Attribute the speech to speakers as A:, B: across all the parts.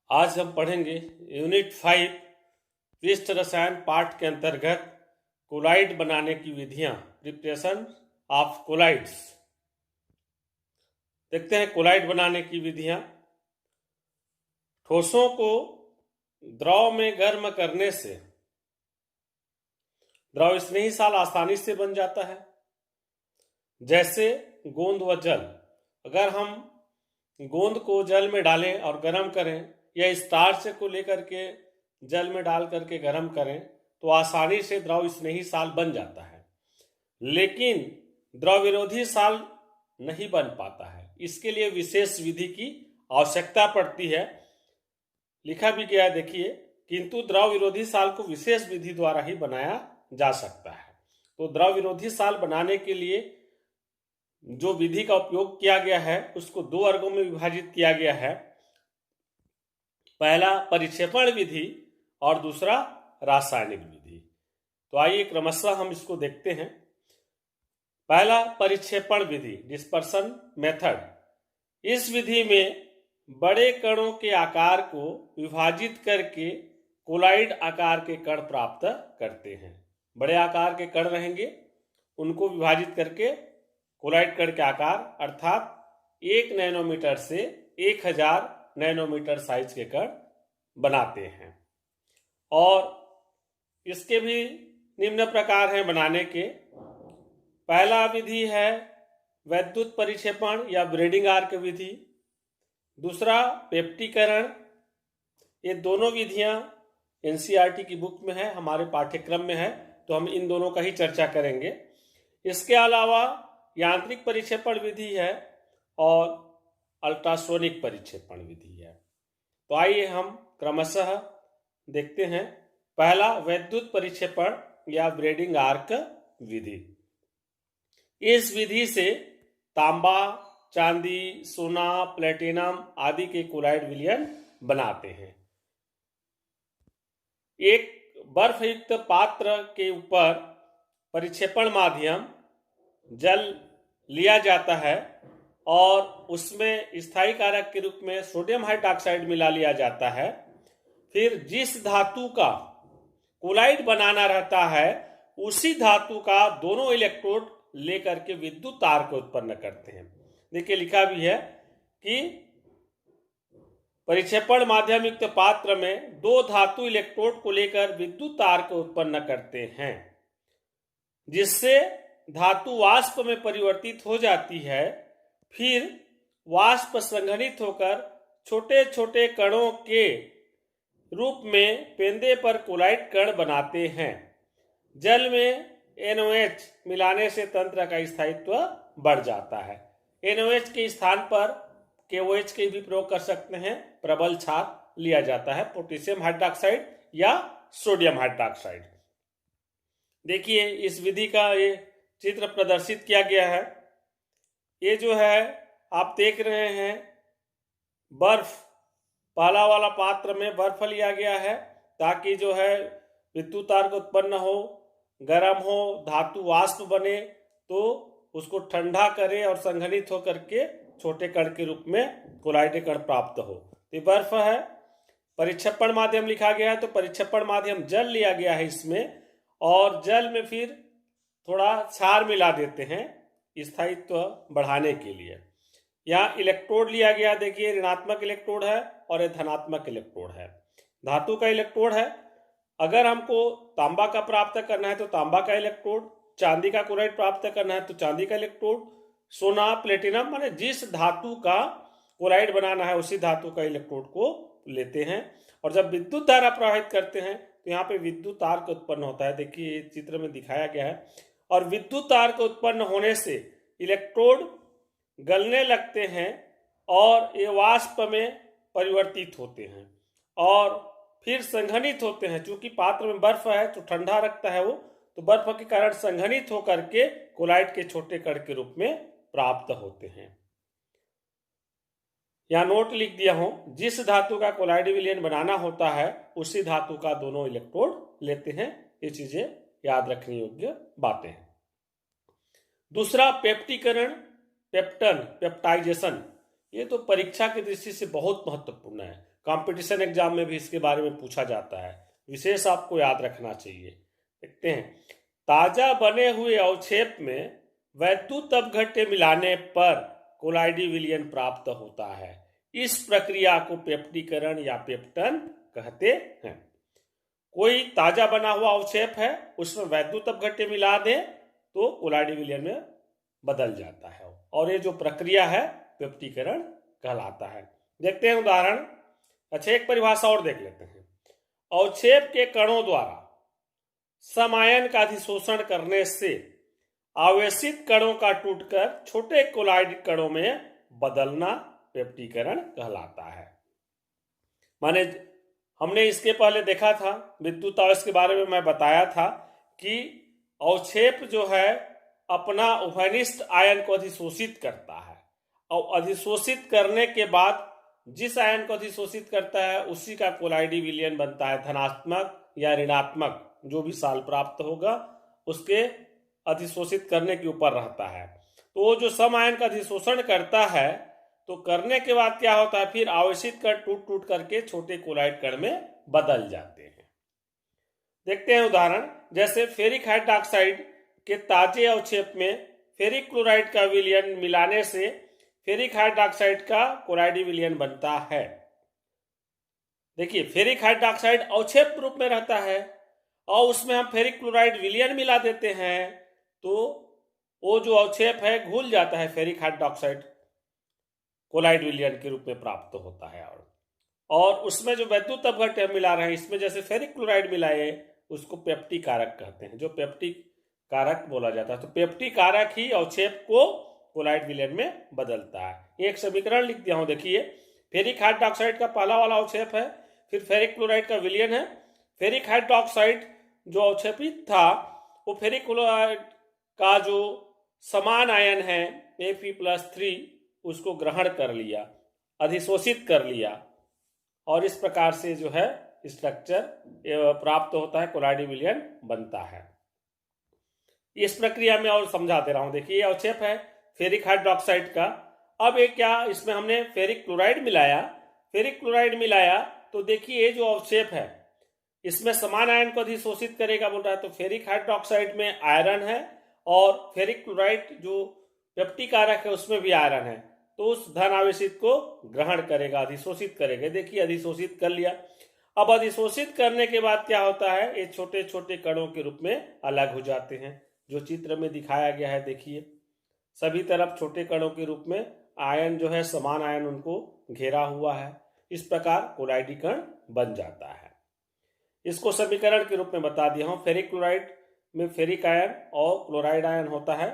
A: आज हम पढ़ेंगे यूनिट 5 पृष्ठ रसायन पाठ के अंतर्गत कोलाइड बनाने की विधियां, प्रिपरेशन ऑफ कोलाइड्स। देखते हैं कोलाइड बनाने की विधियां। ठोसों को द्रव में गर्म करने से द्रव स्नेही साल आसानी से बन जाता है, जैसे गोंद व जल। अगर हम गोंद को जल में डालें और गर्म करें या स्टार्च को लेकर के जल में डाल करके गर्म करें तो आसानी से द्रव स्नेही साल बन जाता है, लेकिन द्रव विरोधी साल नहीं बन पाता है। इसके लिए विशेष विधि की आवश्यकता पड़ती है। लिखा भी गया है, देखिए, किंतु द्रव विरोधी साल को विशेष विधि द्वारा ही बनाया जा सकता है। तो द्रव विरोधी साल बनाने के लिए जो विधि का उपयोग किया गया है उसको दो वर्गों में विभाजित किया गया है। पहला परिक्षेपण विधि और दूसरा रासायनिक विधि। तो आइए क्रमशः हम इसको देखते हैं। पहला परिक्षेपण विधि, डिस्पर्सन मेथड। इस विधि में बड़े कणों के आकार को विभाजित करके कोलाइड आकार के कण प्राप्त करते हैं। बड़े आकार के कण रहेंगे, उनको विभाजित करके कोलाइड कण के आकार अर्थात 1 नैनोमीटर से 1000 नैनोमीटर साइज के कण बनाते हैं। और इसके भी निम्न प्रकार हैं बनाने के। पहला विधि है वैद्युत परिक्षेपण या ब्रेडिंग आर्क विधि, दूसरा पेप्टीकरण। ये दोनों विधियां एनसीईआरटी की बुक में है, हमारे पाठ्यक्रम में है, तो हम इन दोनों का ही चर्चा करेंगे। इसके अलावा यांत्रिक परिक्षेपण विधि है और अल्ट्रासोनिक परिक्षेपण विधि है। तो आइए हम क्रमशः देखते हैं। पहला वैद्युत परिक्षेपण या ब्रेडिंग आर्क विधि। इस विधि से तांबा, चांदी, सोना, प्लेटिनम आदि के कोलाइड विलयन बनाते हैं। एक बर्फ युक्त पात्र के ऊपर परिक्षेपण माध्यम जल लिया जाता है और उसमें स्थायी कारक के रूप में सोडियम हाइड्रॉक्साइड मिला लिया जाता है। फिर जिस धातु का कोलाइड बनाना रहता है उसी धातु का दोनों इलेक्ट्रोड लेकर के विद्युत तार को उत्पन्न करते हैं। देखिए, लिखा भी है कि परिक्षेपण माध्यम युक्त पात्र में दो धातु इलेक्ट्रोड को लेकर विद्युत तार को उत्पन्न करते हैं, जिससे धातु वाष्प में परिवर्तित हो जाती है। फिर वाष्प संघनित होकर छोटे छोटे कणों के रूप में पेंदे पर कोलाइड कण बनाते हैं। जल में NOH मिलाने से तंत्र का स्थायित्व बढ़ जाता है। NOH के स्थान पर KOH के भी प्रयोग कर सकते हैं। प्रबल क्षार लिया जाता है, पोटेशियम हाइड्रॉक्साइड या सोडियम हाइड्रॉक्साइड। देखिए, इस विधि का ये चित्र प्रदर्शित किया गया है। ये जो है आप देख रहे हैं, बर्फ, पहला वाला पात्र में बर्फ लिया गया है ताकि जो है विद्युत तार को उत्पन्न हो, गर्म हो, धातु वाष्प बने तो उसको ठंडा करे और संघनित होकर के छोटे कण के रूप में कोलाइड कण प्राप्त हो। तो बर्फ है। परिक्षेपण माध्यम लिखा गया है तो परिक्षेपण माध्यम जल लिया गया है इसमें, और जल में फिर थोड़ा क्षार मिला देते हैं स्थायित्व बढ़ाने के लिए। यहाँ इलेक्ट्रोड लिया गया, देखिए, ऋणात्मक इलेक्ट्रोड है और ये धनात्मक इलेक्ट्रोड है। धातु का इलेक्ट्रोड है। अगर हमको तांबा का प्राप्त करना है तो तांबा का इलेक्ट्रोड, चांदी का क्लोराइड प्राप्त करना है तो चांदी का इलेक्ट्रोड, सोना, प्लेटिनम, माने जिस धातु का क्लोराइड बनाना है उसी धातु का इलेक्ट्रोड को लेते हैं। और जब विद्युत धारा प्रवाहित करते हैं तो यहाँ पे विद्युत तार का उत्पन्न होता है। देखिए, चित्र में दिखाया गया है। और विद्युत तार के उत्पन्न होने से इलेक्ट्रोड गलने लगते हैं और ये वाष्प में परिवर्तित होते हैं और फिर संघनित होते हैं। चूंकि पात्र में बर्फ है तो ठंडा रखता है वो, तो बर्फ के कारण संघनित होकर के कोलाइड के छोटे कण के रूप में प्राप्त होते हैं। यहाँ नोट लिख दिया हूं, जिस धातु का कोलाइड विलयन बनाना होता है उसी धातु का दोनों इलेक्ट्रोड लेते हैं। ये चीजें याद रखने योग्य बातें हैं। दूसरा पेप्टीकरण, पेप्टाइजेशन। ये तो परीक्षा की दृष्टि से बहुत महत्वपूर्ण है। कंपटीशन एग्जाम में भी इसके बारे में पूछा जाता है, विशेष आपको याद रखना चाहिए। देखते हैं, ताजा बने हुए अवक्षेप में वैद्युत अपघट्य मिलाने पर कोलाइडी विलयन प्राप्त होता है। इस प्रक्रिया को पेप्टीकरण या पेप्टन कहते हैं। कोई ताजा बना हुआ अवक्षेप है, उसमें वैद्युत अपघट्य मिला दें तो कोलाइडी विलयन में बदल जाता है, और ये जो प्रक्रिया है पेप्टीकरण कहलाता है। देखते हैं उदाहरण। अच्छा, एक परिभाषा और देख लेते हैं। अवक्षेप के कणों द्वारा समायन का अधिशोषण करने से आवेशित कणों का टूटकर छोटे कोलाइड कणों में बदलना पेप्टीकरण कहलाता है। माने हमने इसके पहले देखा था, विद्युत आवेश के बारे में मैं बताया था कि अवक्षेप जो है अपना उभयनिष्ठ आयन को अधिशोषित करता है, और अधिशोषित करने के बाद जिस आयन को अधिशोषित करता है उसी का कोलाइडी विलयन बनता है। धनात्मक या ऋणात्मक जो भी साल प्राप्त होगा उसके अधिशोषित करने के ऊपर रहता है। तो वो जो सम आयन का अधिशोषण करता है, तो करने के बाद क्या होता है, फिर आवेशित कण टूट टूट करके छोटे कोलाइड कण में बदल जाते हैं। देखते हैं उदाहरण। जैसे फेरिक हाइड्रोक्साइड के ताजे अवक्षेप में फेरिक क्लोराइड का विलयन मिलाने से फेरिक हाइड्रोक्साइड का कोलाइडी विलयन बनता है। देखिए, फेरिक हाइड्रोक्साइड अवक्षेप रूप में रहता है और उसमें हम फेरिक क्लोराइड विलयन मिला देते हैं, तो वो जो अवक्षेप है घुल जाता है, फेरिक हाइड्रोक्साइड कोलाइड विलयन के रूप में प्राप्त होता है। और उसमें जो वैद्युत अपघट्य हम मिला रहे हैं, इसमें जैसे फेरिक क्लोराइड मिलाए, उसको पेप्टी कारक कहते हैं, जो पेप्टी कारक बोला जाता है। तो पेप्टी कारक ही अवक्षेप को कोलाइड विलयन में बदलता है। एक समीकरण लिख दिया हूं, देखिए। फेरिक हाइड्रोक्साइड का पहला वाला अवक्षेप है, फिर फेरिक क्लोराइड का विलयन है। फेरिक हाइड्रोक्साइड जो अवक्षेपित था वो फेरिक क्लोराइड का जो समान आयन है Fe+3 उसको ग्रहण कर लिया, अधिशोषित कर लिया, और इस प्रकार से जो है स्ट्रक्चर प्राप्त होता है, कोलाइडी विलयन बनता है। इस प्रक्रिया में और समझा दे रहा हूं। देखिए, अवक्षेप है फेरिक हाइड्रोक्साइड का। अब एक क्या, इसमें हमने फेरिक क्लोराइड मिलाया। फेरिक क्लोराइड मिलाया तो देखिए ये जो अवक्षेप है इसमें समान आयन को अधिशोषित करेगा बोल रहा है। तो फेरिक हाइड्रोक्साइड में आयरन है और फेरिक क्लोराइड जो पेप्टी कारक है उसमें भी आयरन है, तो उस धन आवेशित को ग्रहण करेगा, अधिशोषित करेगा। देखिए, अधिशोषित कर लिया। अब अधिशोषित करने के बाद क्या होता है, ये छोटे छोटे कणों के रूप में अलग हो जाते हैं, जो चित्र में दिखाया गया है। देखिए, सभी तरफ छोटे कणों के रूप में आयन जो है समान आयन उनको घेरा हुआ है। इस प्रकार कोलाइडी कण बन जाता है। इसको समीकरण के रूप में बता दिया हूं। फेरिक क्लोराइड में फेरिक आयन और क्लोराइड आयन होता है।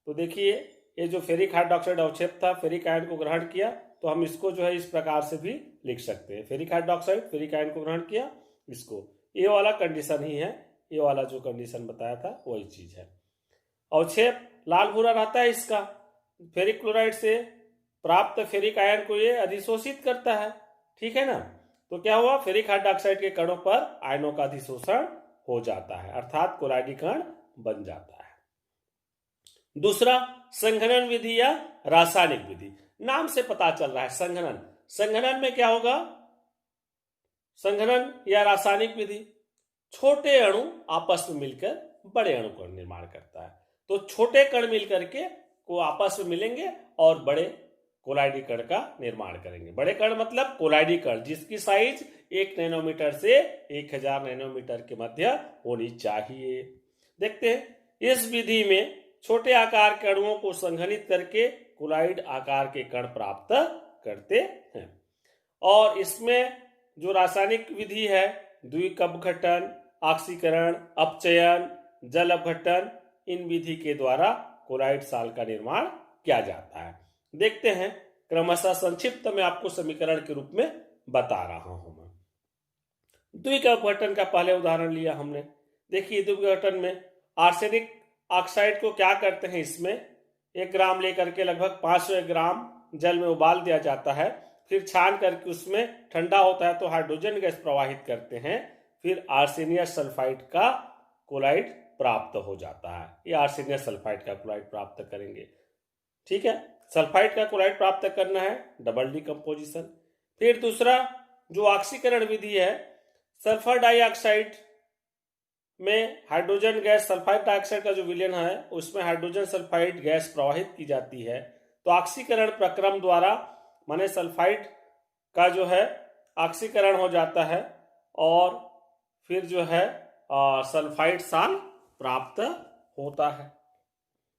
A: तो देखिए, ये जो फेरिक हाइड्रोक्साइड अवक्षेप था, फेरिक आयन को ग्रहण किया, तो हम इसको जो है इस प्रकार से भी लिख सकते हैं। फेरिक हाइड्रोक्साइड फेरिक आयन को ग्रहण किया, इसको, ये वाला कंडीशन ही है, ये वाला जो कंडीशन बताया था वही चीज है। अवक्षेप लाल भूरा रहता है इसका। फेरिक क्लोराइड से प्राप्त फेरिक आयन को ये अधिशोषित करता है, ठीक है ना। तो क्या हुआ, फेरिक हाइड्रोक्साइड के कणों पर आयनों का अधिशोषण हो जाता है, अर्थात कोलाइडी कण बन जाता है। दूसरा, संघनन विधि या रासायनिक विधि। नाम से पता चल रहा है संघनन। संघनन में क्या होगा, संघनन या रासायनिक विधि, छोटे अणु आपस में मिलकर बड़े अणु का निर्माण करता है। तो छोटे कण मिलकर के को आपस में मिलेंगे और बड़े कोलाइडी कण का निर्माण करेंगे। बड़े कण मतलब कोलाइडी कण जिसकी साइज 1 नैनोमीटर से 1000 नैनोमीटर के मध्य होनी चाहिए। देखते हैं, इस विधि में छोटे आकार के अणुओं को संघनित करके कोलाइड आकार के कण प्राप्त करते हैं। और इसमें जो रासायनिक विधि है, द्विक अपघटन, ऑक्सीकरण, अपचयन, जल अपघटन, इन विधि के द्वारा कोलाइड साल का निर्माण किया जाता है। देखते हैं, क्रमशः संक्षिप्त में आपको समीकरण के रूप में बता रहा हूं मैं। द्विक अपघटन का पहले उदाहरण लिया हमने। देखिए, द्विक अपघटन में आर्सेनिक ऑक्साइड को क्या करते हैं, इसमें 1 ग्राम लेकर के लगभग 500 ग्राम जल में उबाल दिया जाता है, फिर छान करके उसमें ठंडा होता है तो हाइड्रोजन गैस प्रवाहित करते हैं, फिर आर्सेनियस सल्फाइड का कोलाइड प्राप्त हो जाता है। ये आर्सेनियस सल्फाइड का क्लोराइड प्राप्त करेंगे, ठीक है। सल्फाइड का क्लोराइड प्राप्त करना है, डबल डिकम्पोजिशन। फिर दूसरा जो ऑक्सीकरण विधि है, सल्फर डाइऑक्साइड में हाइड्रोजन गैस, सल्फाइड डाइऑक्साइड का जो विलयन है उसमें हाइड्रोजन सल्फाइड गैस प्रवाहित की जाती है। तो ऑक्सीकरण प्रक्रम द्वारा माने सल्फाइड का जो है ऑक्सीकरण हो जाता है और फिर जो है सल्फाइड साल प्राप्त होता है।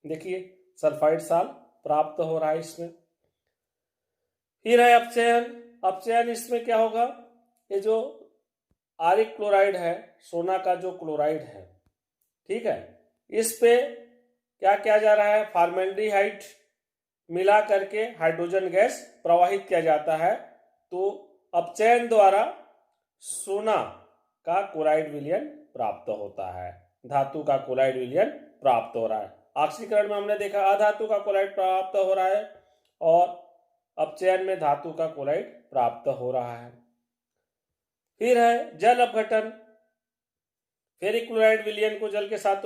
A: देखिए सल्फाइड साल प्राप्त हो रहा है इसमें। फिर है अपचयन। अपचयन इसमें क्या होगा, ये जो आरिक क्लोराइड है, सोना का जो क्लोराइड है, ठीक है, इस पे क्या किया जा रहा है, फॉर्मेल्डिहाइड मिला करके हाइड्रोजन गैस प्रवाहित किया जाता है। तो अपचयन द्वारा सोना का क्लोराइड विलयन प्राप्त होता है, धातु का क्लोराइड विलयन प्राप्त हो रहा है। ऑक्सीकरण में हमने देखा अधातु का क्लोराइड प्राप्त हो रहा है और अपचयन में धातु का क्लोराइड प्राप्त हो रहा है। फिर है जल अपघटन। फेरिक क्लोराइड विलयन को जल के साथ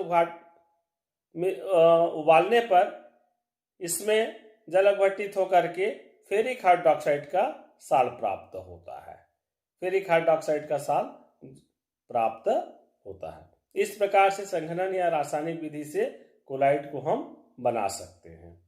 A: उबालने पर इसमें जल अपघटित होकर के फेरिक हाइड्रोक्साइड का साल प्राप्त होता है। फेरिक हाइड्रोक्साइड का साल प्राप्त होता है। इस प्रकार से संघनन या रासायनिक विधि से क्लोराइड को हम बना सकते हैं।